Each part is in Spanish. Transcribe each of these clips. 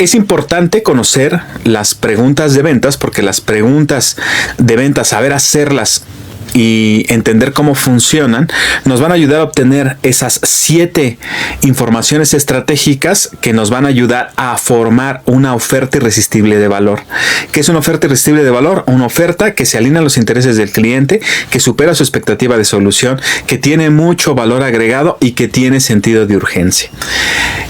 Es importante conocer las preguntas de ventas, porque las preguntas de ventas, saber hacerlas y entender cómo funcionan, nos van a ayudar a obtener esas 7 informaciones estratégicas que nos van a ayudar a formar una oferta irresistible de valor. ¿Qué es una oferta irresistible de valor? Una oferta que se alinea a los intereses del cliente, que supera su expectativa de solución, que tiene mucho valor agregado y que tiene sentido de urgencia.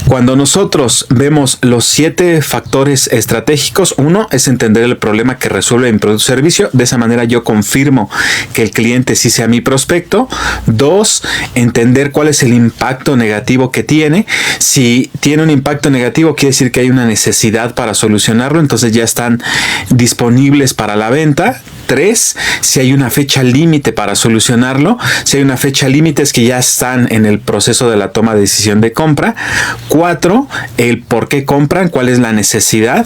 Cuando nosotros vemos los 7 factores estratégicos, uno es entender el problema que resuelve mi producto o servicio. De esa manera yo confirmo que el cliente sí sea mi prospecto. 2, entender cuál es el impacto negativo que tiene. Si tiene un impacto negativo, quiere decir que hay una necesidad para solucionarlo, entonces ya están disponibles para la venta. 3, si hay una fecha límite para solucionarlo. Si hay una fecha límite, es que ya están en el proceso de la toma de decisión de compra. 4, el por qué compran, cuál es la necesidad.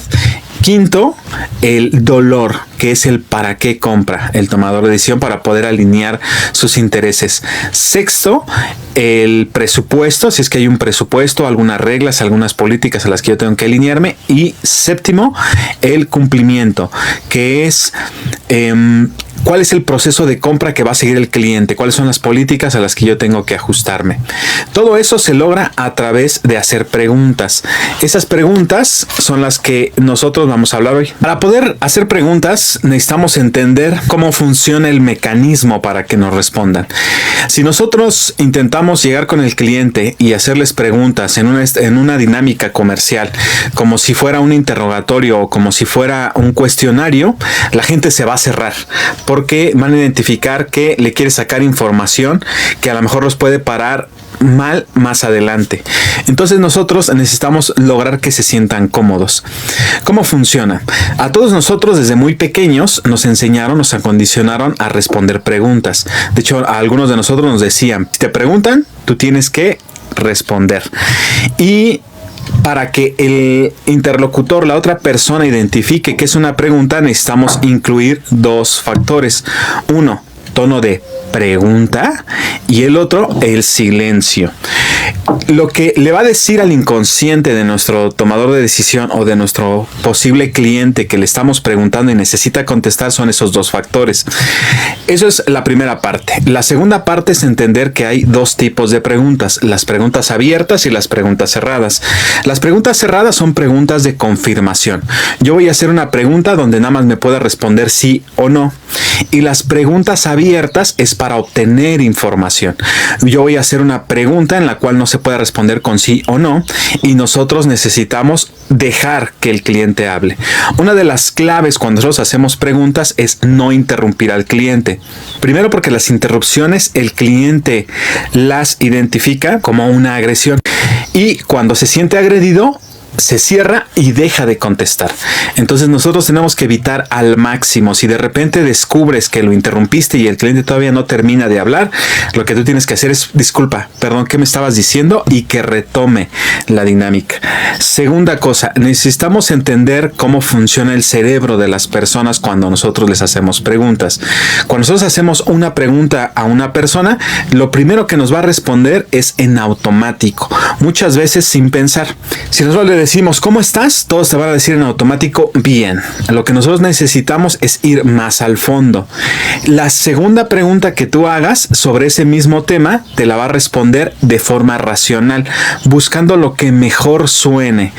5, el dolor, que es el para qué compra el tomador de decisión, para poder alinear sus intereses. 6, el presupuesto, si es que hay un presupuesto, algunas reglas, algunas políticas a las que yo tengo que alinearme. Y 7, el cumplimiento, que es cuál es el proceso de compra que va a seguir el cliente, cuáles son las políticas a las que yo tengo que ajustarme. Todo eso se logra a través de hacer preguntas. Esas preguntas son las que nosotros vamos a hablar hoy. Para poder hacer preguntas necesitamos entender cómo funciona el mecanismo para que nos respondan. Si nosotros intentamos llegar con el cliente y hacerles preguntas en una dinámica comercial, como si fuera un interrogatorio o como si fuera un cuestionario, la gente se va a cerrar, porque van a identificar que le quiere sacar información que a lo mejor los puede parar mal más adelante. Entonces nosotros necesitamos lograr que se sientan cómodos. ¿Cómo funciona? A todos nosotros desde muy pequeños nos enseñaron, nos acondicionaron a responder preguntas. De hecho, a algunos de nosotros nos decían, si te preguntan, tú tienes que responder. Y para que el interlocutor, la otra persona, identifique que es una pregunta, necesitamos incluir 2 factores. 1, tono de pregunta, y el otro, el silencio. Lo que le va a decir al inconsciente de nuestro tomador de decisión o de nuestro posible cliente que le estamos preguntando y necesita contestar son esos 2 factores. Eso es la primera parte. La segunda parte es entender que hay 2 tipos de preguntas: las preguntas abiertas y las preguntas cerradas. Las preguntas cerradas son preguntas de confirmación. Yo voy a hacer una pregunta donde nada más me pueda responder sí o no. Y las preguntas abiertas es para obtener información. Yo voy a hacer una pregunta en la cual no se puede responder con sí o no, y nosotros necesitamos dejar que el cliente hable. Una de las claves cuando nosotros hacemos preguntas es no interrumpir al cliente. Primero, porque las interrupciones el cliente las identifica como una agresión, y cuando se siente agredido se cierra y deja de contestar. Entonces nosotros tenemos que evitar al máximo. Si de repente descubres que lo interrumpiste y el cliente todavía no termina de hablar, lo que tú tienes que hacer es: disculpa, perdón, ¿qué me estabas diciendo? Y que retome la dinámica. Segunda cosa, necesitamos entender cómo funciona el cerebro de las personas cuando nosotros les hacemos preguntas. Cuando nosotros hacemos una pregunta a una persona, lo primero que nos va a responder es en automático, muchas veces sin pensar. Si nosotros le decimos ¿cómo estás?, todos te van a decir en automático bien. Lo que nosotros necesitamos es ir más al fondo. La segunda pregunta que tú hagas sobre ese mismo tema te la va a responder de forma racional, buscando lo que mejor suene.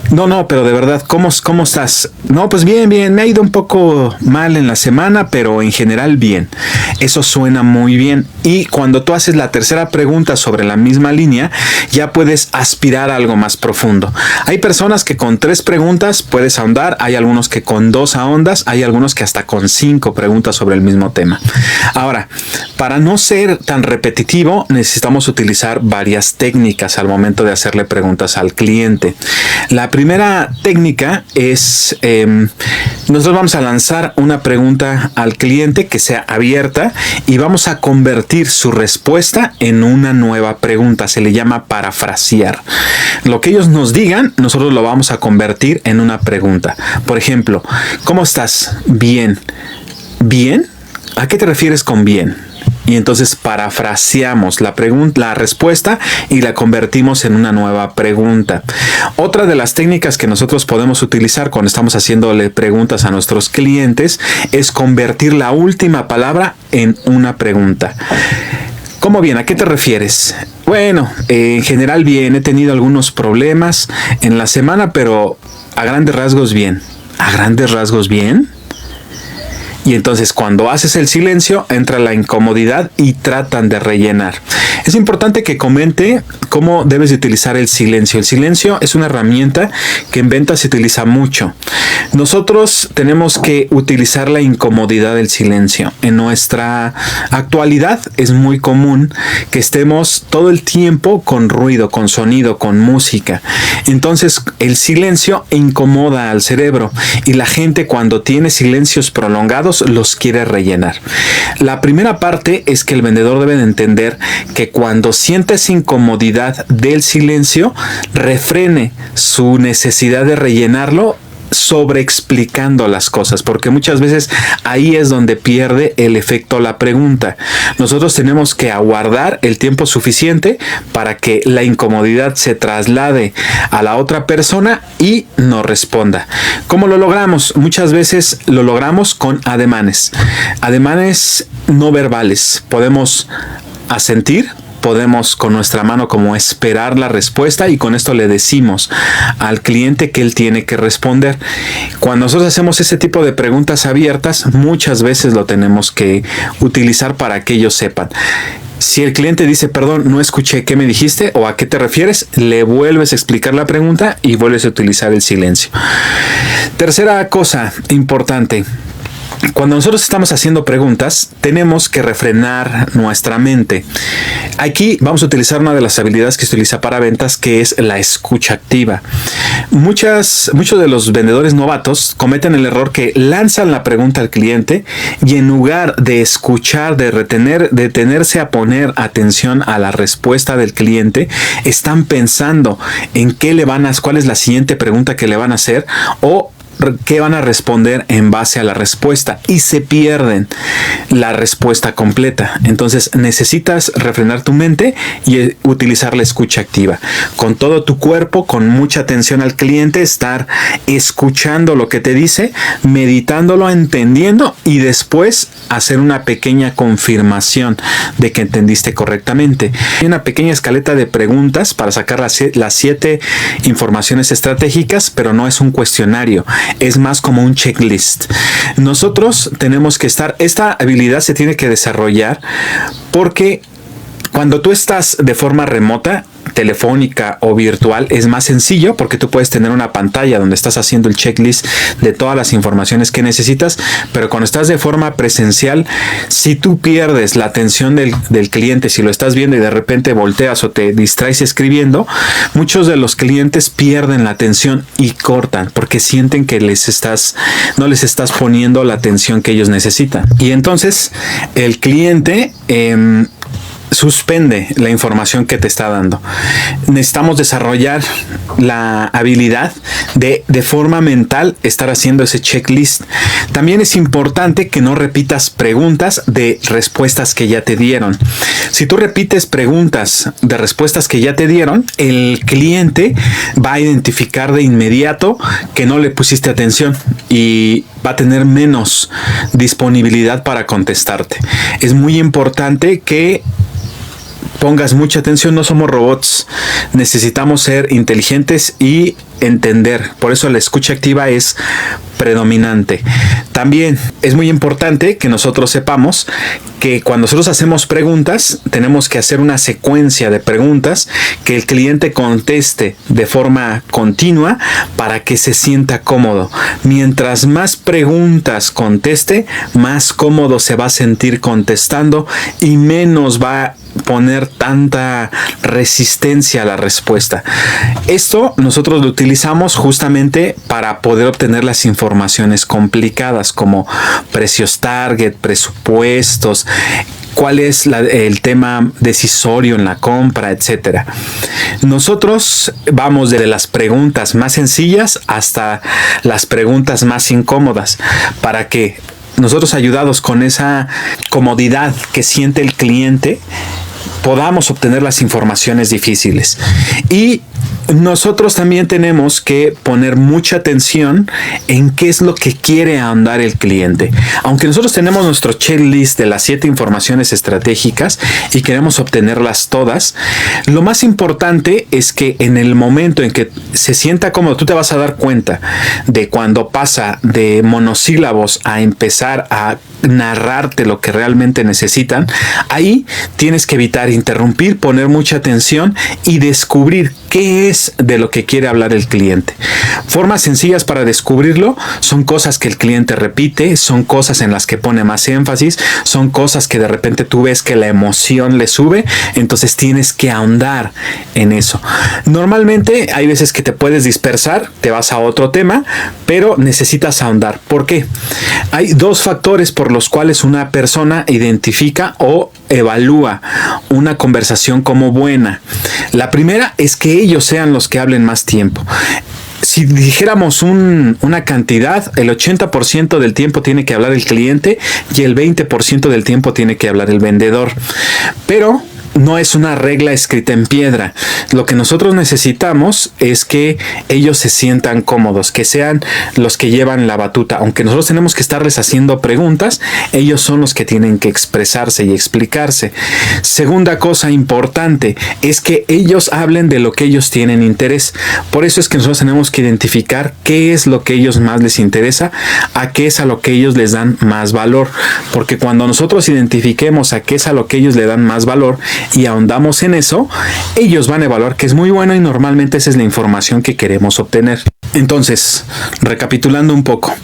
No, pero de verdad, ¿cómo estás? No, pues bien, me ha ido un poco mal en la semana, pero en general bien. Eso suena muy bien. Y cuando tú haces la tercera pregunta sobre la misma línea, ya puedes aspirar a algo más profundo. Hay personas que con 3 preguntas puedes ahondar, hay algunos que con 2 ahondas, hay algunos que hasta con 5 preguntas sobre el mismo tema. Ahora, para no ser tan repetitivo, necesitamos utilizar varias técnicas al momento de hacerle preguntas al cliente. La primera técnica es, nosotros vamos a lanzar una pregunta al cliente que sea abierta y vamos a convertir su respuesta en una nueva pregunta. Se le llama parafrasear. Lo que ellos nos digan, nosotros lo vamos a convertir en una pregunta. Por ejemplo, ¿cómo estás? Bien. ¿Bien? ¿A qué te refieres con bien? y entonces parafraseamos la respuesta y la convertimos en una nueva pregunta. Otra de las técnicas que nosotros podemos utilizar cuando estamos haciéndole preguntas a nuestros clientes es convertir la última palabra en una pregunta. ¿Cómo bien? ¿A qué te refieres? Bueno, en general bien, he tenido algunos problemas en la semana, pero a grandes rasgos bien. ¿A grandes rasgos bien? Y entonces cuando haces el silencio entra la incomodidad y tratan de rellenar. Es importante que comente cómo debes de utilizar el silencio. El silencio es una herramienta que en ventas se utiliza mucho. Nosotros tenemos que utilizar la incomodidad del silencio. En nuestra actualidad es muy común que estemos todo el tiempo con ruido, con sonido, con música. Entonces el silencio incomoda al cerebro y la gente cuando tiene silencios prolongados los quiere rellenar. La primera parte es que el vendedor debe de entender que cuando sientes incomodidad del silencio, refrene su necesidad de rellenarlo sobreexplicando las cosas, porque muchas veces ahí es donde pierde el efecto la pregunta. Nosotros tenemos que aguardar el tiempo suficiente para que la incomodidad se traslade a la otra persona y nos responda. ¿Cómo lo logramos? Muchas veces lo logramos con ademanes no verbales. Podemos asentir, podemos con nuestra mano como esperar la respuesta y con esto le decimos al cliente que él tiene que responder. Cuando nosotros hacemos ese tipo de preguntas abiertas, muchas veces lo tenemos que utilizar para que ellos sepan. Si el cliente dice, perdón, no escuché, ¿qué me dijiste? ¿O a qué te refieres? Le vuelves a explicar la pregunta y vuelves a utilizar el silencio. Tercera cosa importante. Cuando nosotros estamos haciendo preguntas, tenemos que refrenar nuestra mente. Aquí vamos a utilizar una de las habilidades que se utiliza para ventas, que es la escucha activa. Muchos de los vendedores novatos cometen el error que lanzan la pregunta al cliente y en lugar de escuchar, de detenerse a poner atención a la respuesta del cliente, están pensando en cuál es la siguiente pregunta que le van a hacer o qué van a responder en base a la respuesta y se pierden la respuesta completa. Entonces necesitas refrenar tu mente y utilizar la escucha activa. Con todo tu cuerpo, con mucha atención al cliente, estar escuchando lo que te dice, meditándolo, entendiendo y después hacer una pequeña confirmación de que entendiste correctamente. Hay una pequeña escaleta de preguntas para sacar las 7 informaciones estratégicas, pero no es un cuestionario. Es más como un checklist. Nosotros tenemos que esta habilidad se tiene que desarrollar porque cuando tú estás de forma remota, telefónica o virtual, es más sencillo porque tú puedes tener una pantalla donde estás haciendo el checklist de todas las informaciones que necesitas, pero cuando estás de forma presencial, si tú pierdes la atención del cliente, si lo estás viendo y de repente volteas o te distraes escribiendo, muchos de los clientes pierden la atención y cortan porque sienten que no les estás poniendo la atención que ellos necesitan. Y entonces el cliente suspende la información que te está dando. Necesitamos desarrollar la habilidad de forma mental estar haciendo ese checklist. También es importante que no repitas preguntas de respuestas que ya te dieron. Si tú repites preguntas de respuestas que ya te dieron, el cliente va a identificar de inmediato que no le pusiste atención y va a tener menos disponibilidad para contestarte. Es muy importante que pongas mucha atención, no somos robots, necesitamos ser inteligentes y entender. Por eso la escucha activa es predominante. También es muy importante que nosotros sepamos que cuando nosotros hacemos preguntas, tenemos que hacer una secuencia de preguntas que el cliente conteste de forma continua para que se sienta cómodo. Mientras más preguntas conteste, más cómodo se va a sentir contestando y menos va a poner tanta resistencia a la respuesta. Esto nosotros lo utilizamos justamente para poder obtener las informaciones complicadas como precios target, presupuestos, cuál es el tema decisorio en la compra, etcétera. Nosotros vamos desde las preguntas más sencillas hasta las preguntas más incómodas para que nosotros ayudados con esa comodidad que siente el cliente, podamos obtener las informaciones difíciles. Y nosotros también tenemos que poner mucha atención en qué es lo que quiere ahondar el cliente. Aunque nosotros tenemos nuestro checklist de las 7 informaciones estratégicas y queremos obtenerlas todas, lo más importante es que en el momento en que se sienta cómodo, tú te vas a dar cuenta de cuando pasa de monosílabos a empezar a narrarte lo que realmente necesitan. Ahí tienes que evitar interrumpir, poner mucha atención y descubrir qué es de lo que quiere hablar el cliente. Formas sencillas para descubrirlo son cosas que el cliente repite, son cosas en las que pone más énfasis, son cosas que de repente tú ves que la emoción le sube, entonces tienes que ahondar en eso. Normalmente hay veces que te puedes dispersar, te vas a otro tema, pero necesitas ahondar. ¿Por qué? Hay 2 factores por los cuales una persona identifica o evalúa una conversación como buena. La primera es que ellos sean los que hablen más tiempo. Si dijéramos una cantidad, el 80% del tiempo tiene que hablar el cliente y el 20% del tiempo tiene que hablar el vendedor. Pero no es una regla escrita en piedra. Lo que nosotros necesitamos es que ellos se sientan cómodos, que sean los que llevan la batuta. Aunque nosotros tenemos que estarles haciendo preguntas, ellos son los que tienen que expresarse y explicarse. Segunda cosa importante es que ellos hablen de lo que ellos tienen interés. Por eso es que nosotros tenemos que identificar qué es lo que ellos más les interesa, a qué es a lo que ellos les dan más valor. Porque cuando nosotros identifiquemos a qué es a lo que ellos le dan más valor y ahondamos en eso, ellos van a evaluar que es muy bueno y normalmente esa es la información que queremos obtener. Entonces, recapitulando un poco,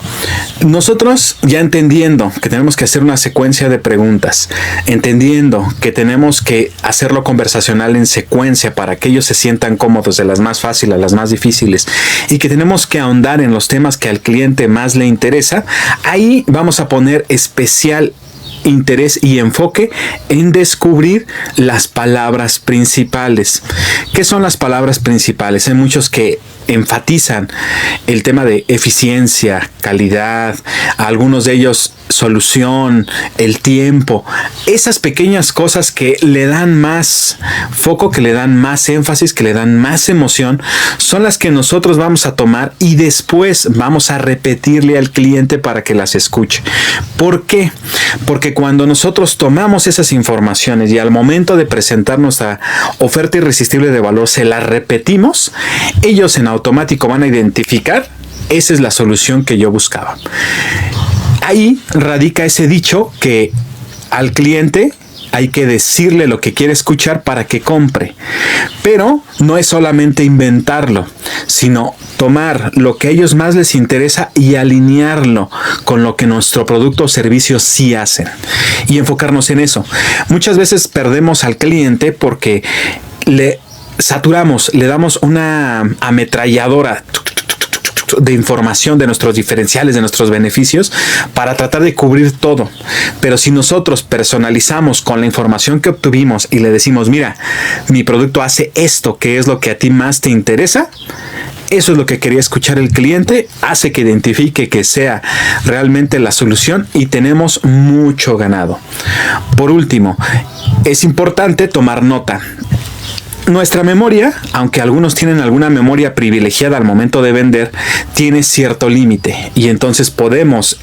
nosotros ya entendiendo que tenemos que hacer una secuencia de preguntas, entendiendo que tenemos que hacerlo conversacional en secuencia para que ellos se sientan cómodos, de las más fáciles a las más difíciles, y que tenemos que ahondar en los temas que al cliente más le interesa, ahí vamos a poner especial interés y enfoque en descubrir las palabras principales. ¿Qué son las palabras principales? Hay muchos que enfatizan el tema de eficiencia, calidad, algunos de ellos solución, el tiempo, esas pequeñas cosas que le dan más foco, que le dan más énfasis, que le dan más emoción, son las que nosotros vamos a tomar y después vamos a repetirle al cliente para que las escuche. ¿Por qué? Porque cuando nosotros tomamos esas informaciones y al momento de presentar nuestra oferta irresistible de valor se las repetimos, ellos en automático van a identificar: esa es la solución que yo buscaba. Ahí radica ese dicho que al cliente hay que decirle lo que quiere escuchar para que compre. Pero no es solamente inventarlo, sino tomar lo que a ellos más les interesa y alinearlo con lo que nuestro producto o servicio sí hacen. Y enfocarnos en eso. Muchas veces perdemos al cliente porque le saturamos, le damos una ametralladora de información de nuestros diferenciales, de nuestros beneficios, para tratar de cubrir todo. Pero si nosotros personalizamos con la información que obtuvimos y le decimos: mira, mi producto hace esto, que es lo que a ti más te interesa, eso es lo que quería escuchar el cliente, hace que identifique que sea realmente la solución y tenemos mucho ganado. Por último, es importante tomar nota. Nuestra memoria, aunque algunos tienen alguna memoria privilegiada al momento de vender, tiene cierto límite y entonces podemos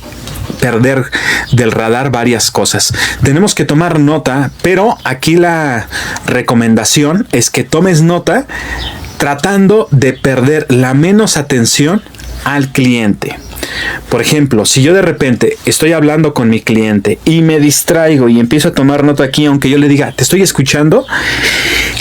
perder del radar varias cosas. Tenemos que tomar nota, pero aquí la recomendación es que tomes nota tratando de perder la menos atención al cliente. Por ejemplo, si yo de repente estoy hablando con mi cliente y me distraigo y empiezo a tomar nota aquí, aunque yo le diga: te estoy escuchando,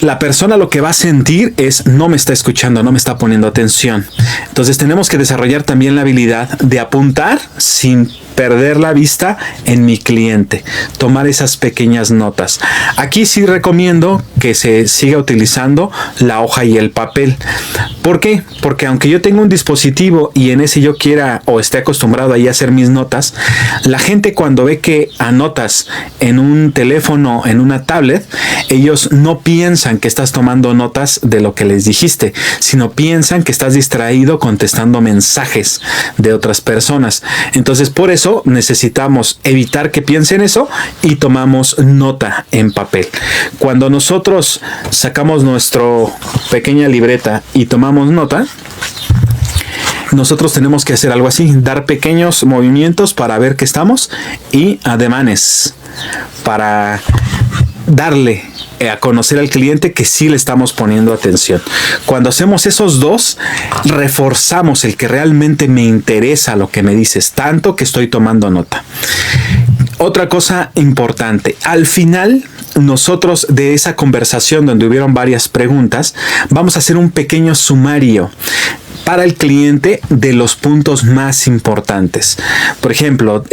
la persona lo que va a sentir es: no me está escuchando, no me está poniendo atención. Entonces tenemos que desarrollar también la habilidad de apuntar sin perder la vista en mi cliente, tomar esas pequeñas notas. Aquí sí recomiendo que se siga utilizando la hoja y el papel. ¿Por qué? Porque aunque yo tenga un dispositivo y en ese yo quiera o esté acostumbrado ahí a hacer mis notas, la gente cuando ve que anotas en un teléfono, en una tablet, ellos no piensan piensan que estás tomando notas de lo que les dijiste, sino piensan que estás distraído contestando mensajes de otras personas. Entonces, por eso necesitamos evitar que piensen eso y tomamos nota en papel. Cuando nosotros sacamos nuestra pequeña libreta y tomamos nota, nosotros tenemos que hacer algo así, dar pequeños movimientos para ver que estamos y ademanes para darle a conocer al cliente que sí le estamos poniendo atención. Cuando hacemos esos dos, reforzamos el que realmente me interesa lo que me dices, tanto que estoy tomando nota. Otra cosa importante, al final nosotros de esa conversación donde hubieron varias preguntas, vamos a hacer un pequeño sumario para el cliente de los puntos más importantes. Por ejemplo,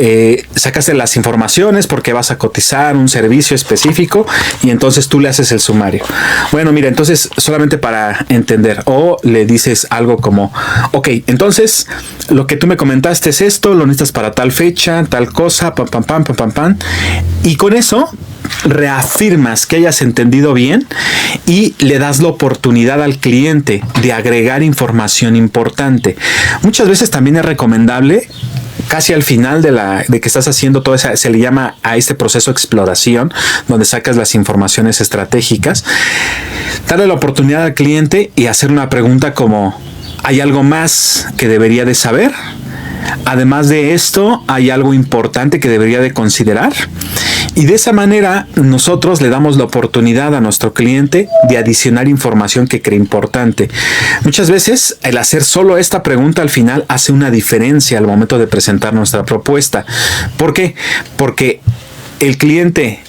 sacaste las informaciones porque vas a cotizar un servicio específico y entonces tú le haces el sumario. Bueno, mira, entonces solamente para entender, o le dices algo como, ok, entonces lo que tú me comentaste es esto, lo necesitas para tal fecha, tal cosa, pam, pam, pam, pam, pam, pam. Y con eso reafirmas que hayas entendido bien y le das la oportunidad al cliente de agregar información importante. Muchas veces también es recomendable, casi al final de que estás haciendo todo eso, se le llama a este proceso exploración, donde sacas las informaciones estratégicas, darle la oportunidad al cliente y hacer una pregunta como, ¿hay algo más que debería de saber? Además de esto, ¿hay algo importante que debería de considerar? Y de esa manera nosotros le damos la oportunidad a nuestro cliente de adicionar información que cree importante. Muchas veces el hacer solo esta pregunta al final hace una diferencia al momento de presentar nuestra propuesta. ¿Por qué? Porque el cliente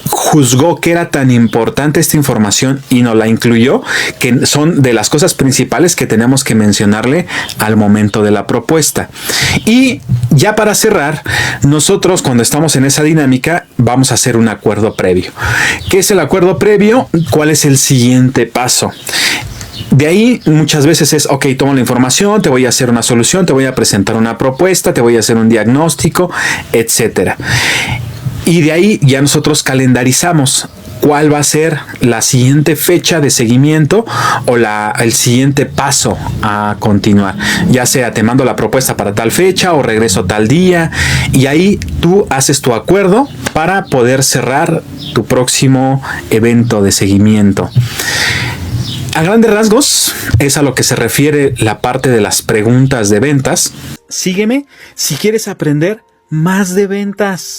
juzgó que era tan importante esta información y nos la incluyó, que son de las cosas principales que tenemos que mencionarle al momento de la propuesta. Y ya para cerrar, nosotros cuando estamos en esa dinámica vamos a hacer un acuerdo previo. ¿Qué es el acuerdo previo? ¿Cuál es el siguiente paso? De ahí muchas veces es, ok, tomo la información, te voy a hacer una solución, te voy a presentar una propuesta, te voy a hacer un diagnóstico, etcétera. Y de ahí ya nosotros calendarizamos cuál va a ser la siguiente fecha de seguimiento o el siguiente paso a continuar. Ya sea te mando la propuesta para tal fecha o regreso tal día. Y ahí tú haces tu acuerdo para poder cerrar tu próximo evento de seguimiento. A grandes rasgos es a lo que se refiere la parte de las preguntas de ventas. Sígueme si quieres aprender más de ventas.